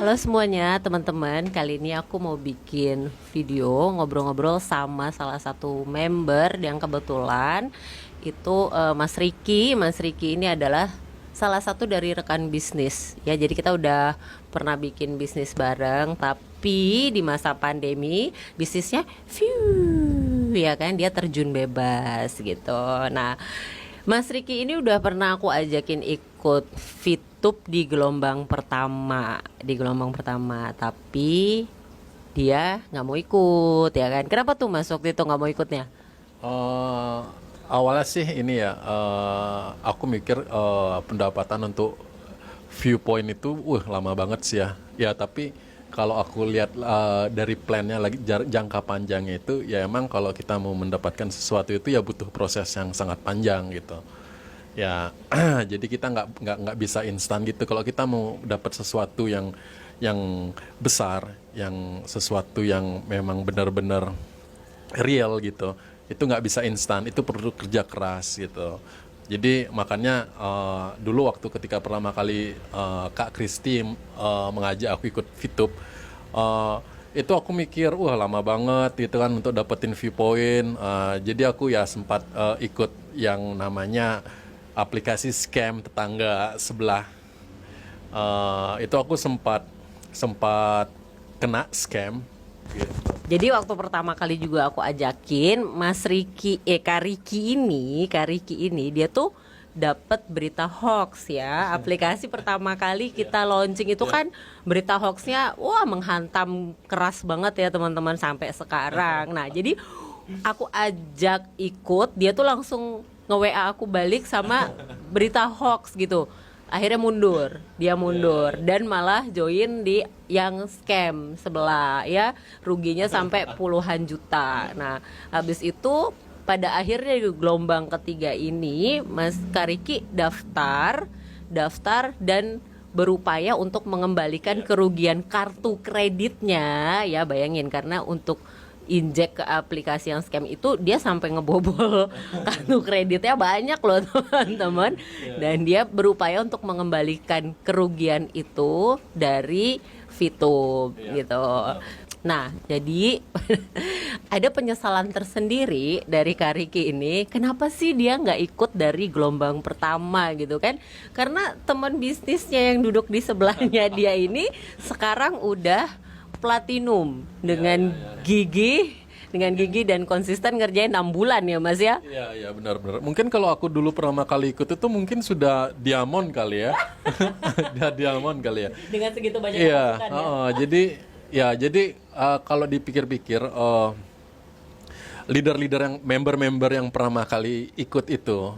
Halo semuanya teman-teman, kali ini aku mau bikin video ngobrol-ngobrol sama salah satu member yang kebetulan itu Mas Riki. Mas Riki ini adalah salah satu dari rekan bisnis ya. Jadi kita udah pernah bikin bisnis bareng, tapi di masa pandemi bisnisnya ya kan dia terjun bebas gitu. Nah, Mas Riki ini udah pernah aku ajakin ikut Fitup di gelombang pertama, tapi dia nggak mau ikut ya kan? Kenapa tuh Mas waktu itu nggak mau ikutnya? Eh, Awalnya sih ini ya, aku mikir pendapatan untuk viewpoint itu, lama banget sih ya. Ya tapi kalau aku lihat dari plannya lagi jangka panjangnya itu, ya emang kalau kita mau mendapatkan sesuatu itu ya butuh proses yang sangat panjang gitu. Ya, jadi kita nggak bisa instan gitu. Kalau kita mau dapat sesuatu yang besar, yang sesuatu yang memang benar-benar real gitu, itu nggak bisa instan, itu perlu kerja keras gitu. Jadi makanya dulu waktu ketika pertama kali Kak Kristi mengajak aku ikut Fitup, eh, itu aku mikir lama banget gitu kan untuk dapetin viewpoint. Jadi aku ya sempat ikut yang namanya aplikasi scam tetangga sebelah. Itu aku sempat sempat kena scam gitu. Jadi waktu pertama kali juga aku ajakin Mas Riki, Kak Riki ini dia tuh dapat berita hoax ya. Aplikasi pertama kali kita launching itu kan berita hoaxnya wah menghantam keras banget ya teman-teman sampai sekarang. Nah, jadi aku ajak ikut, dia tuh langsung nge-WA aku balik sama berita hoax gitu. Akhirnya dia mundur dan malah join di yang scam sebelah ya, ruginya sampai puluhan juta. Nah, habis itu pada akhirnya di gelombang ketiga ini Mas Kariki daftar dan berupaya untuk mengembalikan kerugian kartu kreditnya ya, bayangin karena untuk injek ke aplikasi yang scam itu dia sampai ngebobol kartu kreditnya banyak loh teman-teman, dan dia berupaya untuk mengembalikan kerugian itu dari Fitup gitu. Nah, jadi ada penyesalan tersendiri dari Kariki ini. Kenapa sih dia nggak ikut dari gelombang pertama gitu kan? Karena teman bisnisnya yang duduk di sebelahnya dia ini sekarang udah platinum dengan gigi dan konsisten ngerjain 6 bulan ya Mas ya. Iya, iya, benar-benar. Mungkin kalau aku dulu pertama kali ikut itu mungkin sudah diamond kali ya. Dia diamond kali ya. Dengan segitu banyak Iya, pasukan ya. jadi kalau dipikir-pikir, leader-leader yang member-member yang pertama kali ikut itu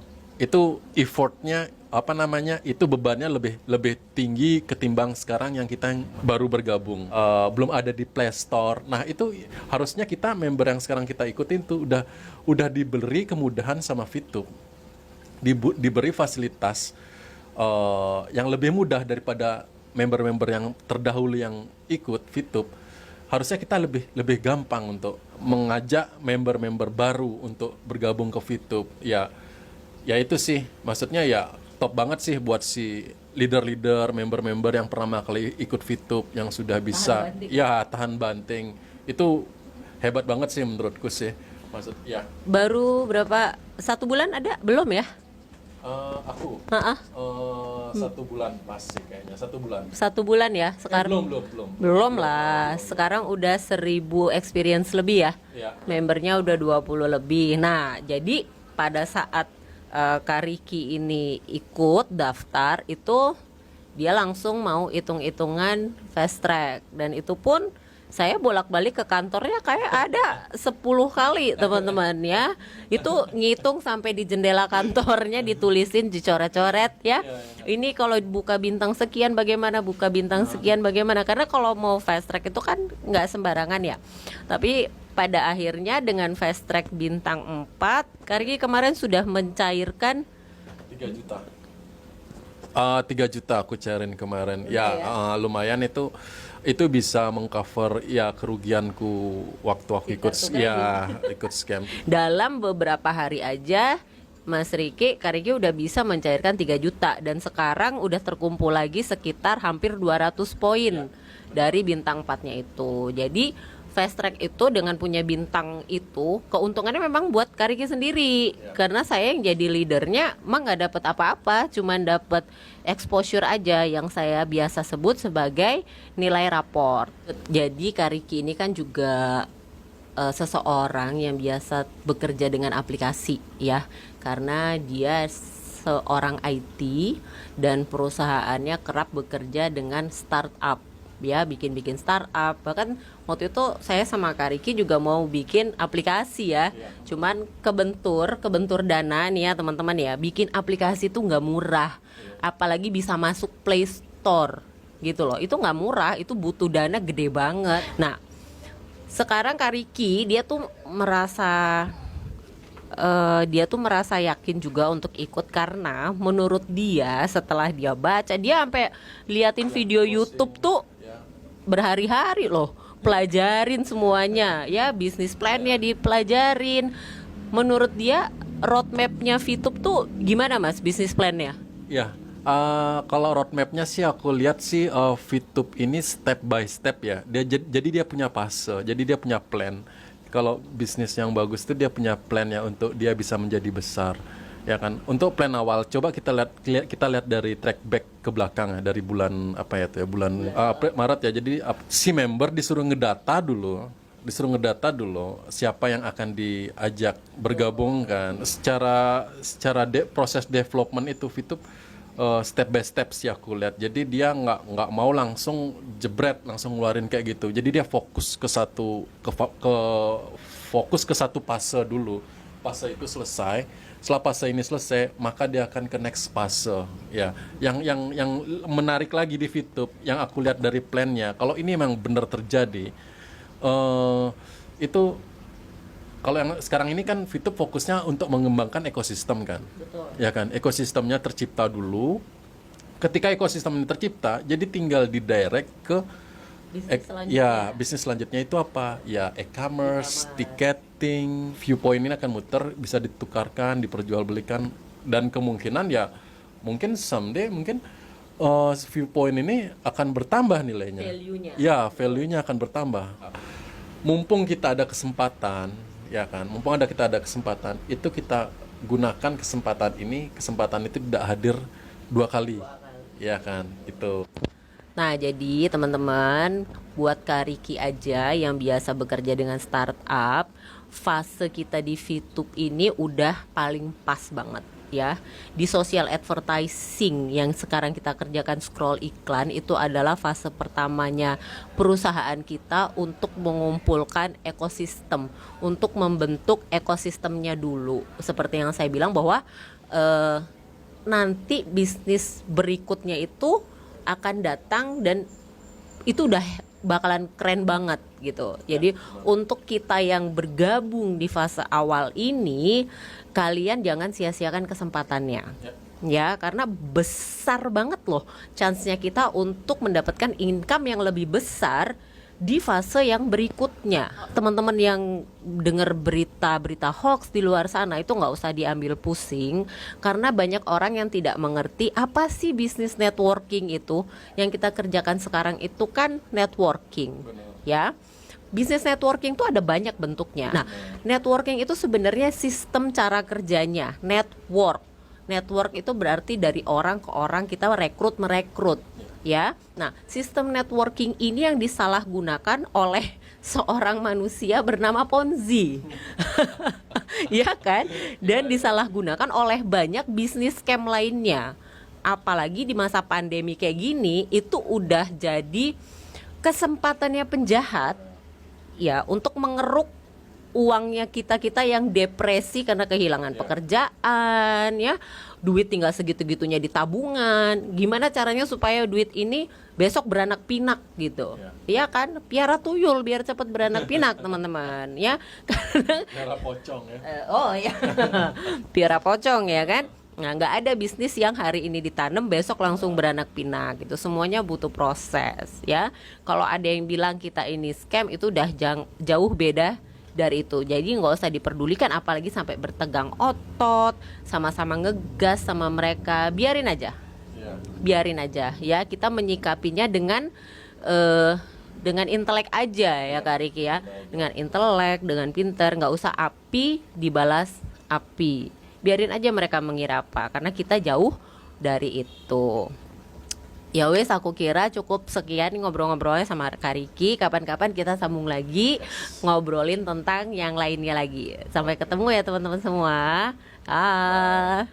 effortnya apa namanya, itu bebannya lebih lebih tinggi ketimbang sekarang yang kita yang baru bergabung. Belum ada di Play Store. Nah itu harusnya kita member yang sekarang kita ikutin tuh udah diberi kemudahan sama Fitup, diberi fasilitas yang lebih mudah daripada member-member yang terdahulu yang ikut Fitup. Harusnya kita lebih lebih gampang untuk mengajak member-member baru untuk bergabung ke Fitup. Ya itu sih, maksudnya ya top banget sih buat si leader-leader, member-member yang pertama kali ikut Fitup yang sudah bisa tahan banting. Itu hebat banget sih menurutku sih. Maksud ya. Baru berapa, 1 bulan ada belum ya? Aku Heeh. 1 bulan masih kayaknya 1 bulan. 1 bulan ya sekarang. Belum lah, sekarang udah 1.000 experience lebih ya. Ya. Membernya udah 20 lebih. Nah, jadi pada saat Kariki ini ikut daftar itu dia langsung mau hitung-hitungan fast track, dan itu pun saya bolak-balik ke kantornya kayak ada 10 kali teman-teman ya. Itu ngitung sampai di jendela kantornya ditulisin, dicoret-coret ya. Ini kalau buka bintang sekian bagaimana, buka bintang sekian bagaimana. Karena kalau mau fast track itu kan nggak sembarangan ya. Tapi pada akhirnya dengan fast track bintang 4, Kariki kemarin sudah mencairkan 3 juta. 3 juta aku cairin kemarin. Ya, lumayan itu bisa mengcover ya kerugianku waktu aku ikut scam. dalam beberapa hari aja. Mas Riki, Kariki udah bisa mencairkan 3 juta dan sekarang udah terkumpul lagi sekitar hampir 200 poin. dari bintang 4-nya itu. Jadi fast track itu dengan punya bintang itu keuntungannya memang buat Kariki sendiri, karena saya yang jadi leadernya emang nggak dapat apa-apa, cuman dapat exposure aja yang saya biasa sebut sebagai nilai raport. Jadi Kariki ini kan juga seseorang yang biasa bekerja dengan aplikasi ya, karena dia seorang IT dan perusahaannya kerap bekerja dengan startup ya, bikin startup. Bahkan waktu itu saya sama Kariki juga mau bikin aplikasi ya, cuman kebentur dana nih ya teman-teman ya. Bikin aplikasi itu nggak murah, apalagi bisa masuk Play Store gitu loh, itu nggak murah, itu butuh dana gede banget. Nah sekarang Kariki dia tuh merasa yakin juga untuk ikut, karena menurut dia setelah dia baca, dia sampai liatin video YouTube tuh berhari-hari loh, pelajarin semuanya ya, bisnis plannya dipelajarin. Menurut dia roadmapnya VTube tuh gimana Mas, bisnis plannya? Ya, kalau roadmapnya sih aku lihat sih VTube ini step by step ya. Jadi dia punya fase, jadi dia punya plan. Kalau bisnis yang bagus tuh dia punya plan ya untuk dia bisa menjadi besar. Ya kan, untuk plan awal coba kita lihat dari track back ke belakang ya, dari bulan apa ya tuh ya, bulan Maret ya. Jadi si member disuruh ngedata dulu siapa yang akan diajak bergabung kan. Secara proses development itu VTube step by step sih aku lihat. Jadi dia nggak mau langsung jebret langsung ngeluarin kayak gitu. Jadi dia fokus ke satu fase dulu. Fase itu selesai. Setelah fase ini selesai, maka dia akan ke next fase. Ya, yang menarik lagi di VTube, yang aku lihat dari plannya, kalau ini memang benar terjadi, itu kalau yang sekarang ini kan VTube fokusnya untuk mengembangkan ekosistem kan. Betul. Ya kan, ekosistemnya tercipta dulu. Ketika ekosistem ini tercipta, jadi tinggal didirect ke bisnis selanjutnya itu apa? Ya e-commerce, ticketing, Viewpoint ini akan muter, bisa ditukarkan, diperjualbelikan, dan kemungkinan ya mungkin someday Viewpoint ini akan bertambah nilainya. Value-nya. Ya, value-nya akan bertambah. Mumpung kita ada kesempatan, ya kan? Kita ada kesempatan, itu kita gunakan kesempatan itu tidak hadir 2 kali. Ya kan? Itu. Nah, jadi teman-teman, buat Kariki aja yang biasa bekerja dengan startup, fase kita di VTube ini udah paling pas banget ya. Di social advertising yang sekarang kita kerjakan, scroll iklan, itu adalah fase pertamanya perusahaan kita untuk mengumpulkan ekosistem, untuk membentuk ekosistemnya dulu. Seperti yang saya bilang bahwa nanti bisnis berikutnya itu akan datang dan itu udah bakalan keren banget gitu. Jadi untuk kita yang bergabung di fase awal ini, kalian jangan sia-siakan kesempatannya. Ya, karena besar banget loh chance-nya kita untuk mendapatkan income yang lebih besar di fase yang berikutnya. Teman-teman yang dengar berita hoax di luar sana itu nggak usah diambil pusing, karena banyak orang yang tidak mengerti apa sih bisnis networking itu. Yang kita kerjakan sekarang itu kan networking. Ya, bisnis networking itu ada banyak bentuknya. Nah, networking itu sebenarnya sistem cara kerjanya. Network itu berarti dari orang ke orang kita merekrut ya. Nah, sistem networking ini yang disalahgunakan oleh seorang manusia bernama Ponzi. Ya kan? Dan disalahgunakan oleh banyak bisnis scam lainnya. Apalagi di masa pandemi kayak gini, itu udah jadi kesempatannya penjahat ya untuk mengeruk uangnya kita yang depresi karena kehilangan pekerjaan ya, duit tinggal segitu-gitunya di tabungan. Gimana caranya supaya duit ini besok beranak pinak gitu, ya kan? Piara tuyul biar cepat beranak pinak teman-teman ya, karena Piara pocong ya. Piara pocong ya kan. Nah, nggak ada bisnis yang hari ini ditanam besok langsung beranak pinak gitu. Semuanya butuh proses ya. Kalau ada yang bilang kita ini scam, itu udah jauh beda dari itu. Jadi nggak usah diperdulikan, apalagi sampai bertegang otot, sama-sama ngegas sama mereka. Biarin aja ya. Kita menyikapinya dengan dengan intelek aja ya Kak Riki ya. Dengan intelek, dengan pinter, nggak usah api dibalas api. Biarin aja mereka mengira apa, karena kita jauh dari itu. Ya wes, aku kira cukup sekian ngobrol-ngobrolnya sama Kak Riki. Kapan-kapan kita sambung lagi ngobrolin tentang yang lainnya lagi. Sampai ketemu ya teman-teman semua. Ah.